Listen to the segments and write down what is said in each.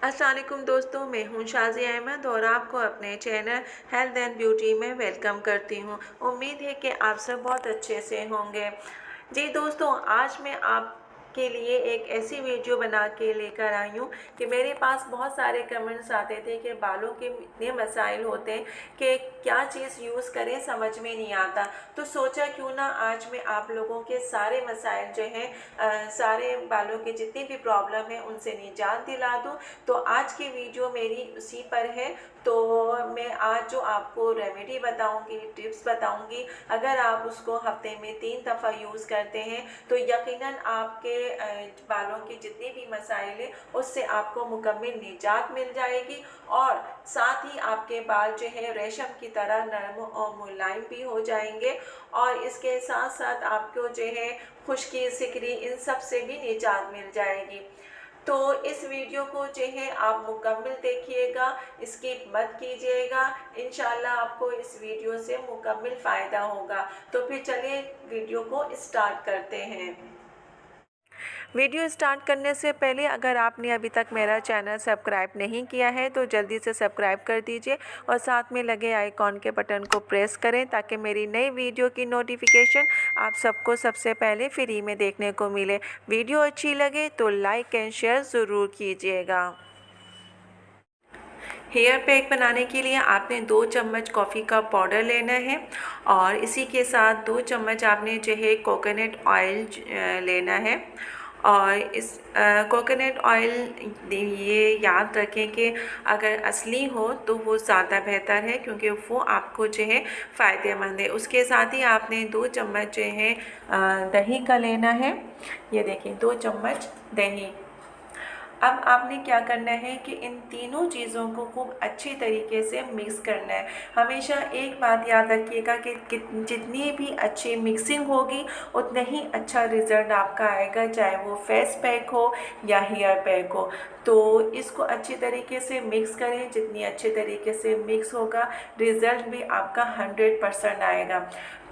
अस्सलाम वालेकुम दोस्तों, मैं हूं शाज़िया अहमद और आपको अपने चैनल हेल्थ एंड ब्यूटी में वेलकम करती हूं। उम्मीद है कि आप सब बहुत अच्छे से होंगे। जी दोस्तों, आज मैं आपके लिए एक ऐसी वीडियो बना के लेकर आई हूँ कि मेरे पास बहुत सारे कमेंट्स आते थे कि बालों के इतने मसाइल होते हैं कि क्या चीज़ यूज़ करें समझ में नहीं आता। तो सोचा क्यों ना आज मैं आप लोगों के सारे मसाइल जो हैं सारे बालों के जितनी भी प्रॉब्लम है उनसे निजात दिला दूँ। तो आज की वीडियो मेरी उसी पर है। तो मैं आज जो आपको रेमेडी बताऊंगी, टिप्स बताऊंगी, अगर आप उसको हफ्ते में 3 दफ़ा यूज़ करते हैं तो यकीनन आपके बालों की जितनी भी मसाइल है उससे आपको मुकम्मल निजात मिल जाएगी और साथ ही आपके बाल जो है रेशम की तरह नरम और मुलायम भी हो जाएंगे और इसके साथ साथ आपको जो है खुश्की, सिकरी, इन सब से भी निजात मिल जाएगी। तो इस वीडियो को जो है आप मुकम्मल देखिएगा, स्किप मत कीजिएगा। इंशाल्लाह आपको इस वीडियो से मुकम्मल फ़ायदा होगा। तो फिर चलिए वीडियो को स्टार्ट करते हैं। वीडियो स्टार्ट करने से पहले अगर आपने अभी तक मेरा चैनल सब्सक्राइब नहीं किया है तो जल्दी से सब्सक्राइब कर दीजिए और साथ में लगे आइकॉन के बटन को प्रेस करें ताकि मेरी नई वीडियो की नोटिफिकेशन आप सबको सबसे पहले फ्री में देखने को मिले। वीडियो अच्छी लगे तो लाइक एंड शेयर ज़रूर कीजिएगा। हेयर पैक बनाने के लिए आपने 2 चम्मच कॉफ़ी का पाउडर लेना है और इसी के साथ 2 चम्मच आपने जो है कोकोनट ऑयल लेना है। और इस कोकोनट ऑयल ये याद रखें कि अगर असली हो तो वो ज़्यादा बेहतर है क्योंकि वो आपको जो है फ़ायदेमंद है। उसके साथ ही आपने 2 चम्मच जो है दही का लेना है। ये देखिए 2 चम्मच दही। अब आपने क्या करना है कि इन तीनों चीज़ों को खूब अच्छी तरीके से मिक्स करना है। हमेशा एक बात याद रखिएगा कि जितनी भी अच्छी मिक्सिंग होगी उतना ही अच्छा रिज़ल्ट आपका आएगा, चाहे वो फेस पैक हो या हेयर पैक हो। तो इसको अच्छी तरीके से मिक्स करें, जितनी अच्छे तरीके से मिक्स होगा रिज़ल्ट भी आपका 100% आएगा।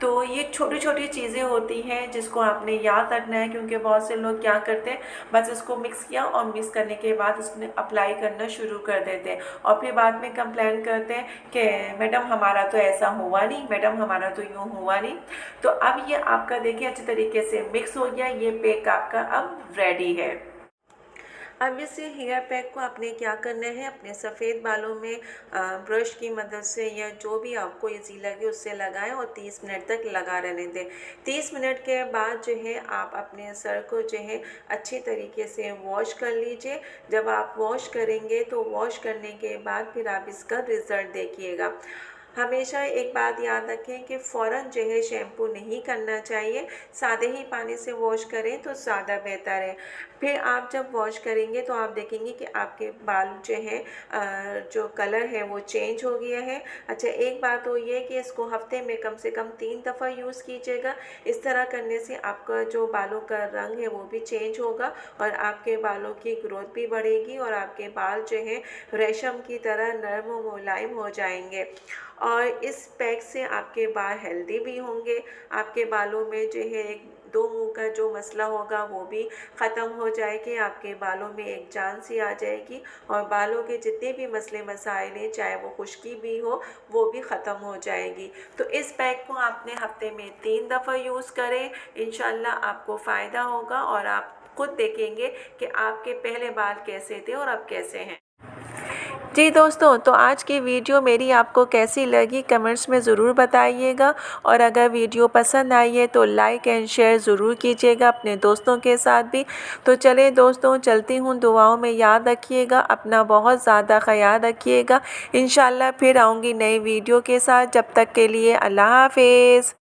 तो ये छोटी छोटी चीज़ें होती हैं जिसको आपने याद रखना है क्योंकि बहुत से लोग क्या करते हैं, बस इसको मिक्स किया और मिक्स करने के बाद उसने अप्लाई करना शुरू कर देते हैं और फिर बाद में कंप्लेन करते हैं कि मैडम हमारा तो ऐसा हुआ नहीं, मैडम हमारा तो यूँ हुआ नहीं। तो अब ये आपका देखिए अच्छे तरीके से मिक्स हो गया, ये पैक आपका अब रेडी है। अब इस हेयर पैक को आपने क्या करना है, अपने सफ़ेद बालों में ब्रश की मदद से या जो भी आपको इजी लगे उससे लगाएं और 30 मिनट तक लगा रहने दें। 30 मिनट के बाद जो है आप अपने सर को जो है अच्छी तरीके से वॉश कर लीजिए। जब आप वॉश करेंगे तो वॉश करने के बाद फिर आप इसका रिज़ल्ट देखिएगा। हमेशा एक बात याद रखें कि फ़ौरन जो है शैम्पू नहीं करना चाहिए, सादे ही पानी से वॉश करें तो ज़्यादा बेहतर है। फिर आप जब वॉश करेंगे तो आप देखेंगे कि आपके बाल जो है जो कलर है वो चेंज हो गया है। अच्छा, एक बात तो ये कि इसको हफ्ते में कम से कम 3 दफ़ा यूज़ कीजिएगा। इस तरह करने से आपका जो बालों का रंग है वो भी चेंज होगा और आपके बालों की ग्रोथ भी बढ़ेगी और आपके बाल जो है रेशम की तरह नरम और मुलायम हो जाएंगे। और इस पैक से आपके बाल हेल्दी भी होंगे, आपके बालों में जो है एक 2 मुंह का जो मसला होगा वो भी ख़त्म हो जाएगी, आपके बालों में एक जान सी आ जाएगी और बालों के जितने भी मसले मसाइल हैं, चाहे वो खुश्की भी हो, वो भी ख़त्म हो जाएगी। तो इस पैक को आपने हफ्ते में 3 दफ़ा यूज़ करें, इंशाल्लाह आपको फ़ायदा होगा और आप खुद देखेंगे कि आपके पहले बाल कैसे थे और अब कैसे हैं। जी दोस्तों, तो आज की वीडियो मेरी आपको कैसी लगी कमेंट्स में ज़रूर बताइएगा और अगर वीडियो पसंद आई है तो लाइक एंड शेयर ज़रूर कीजिएगा अपने दोस्तों के साथ भी। तो चलें दोस्तों, चलती हूँ, दुआओं में याद रखिएगा, अपना बहुत ज़्यादा ख्याल रखिएगा। इंशाल्लाह फिर आऊँगी नई वीडियो के साथ, जब तक के लिए अल्लाह हाफ़िज़।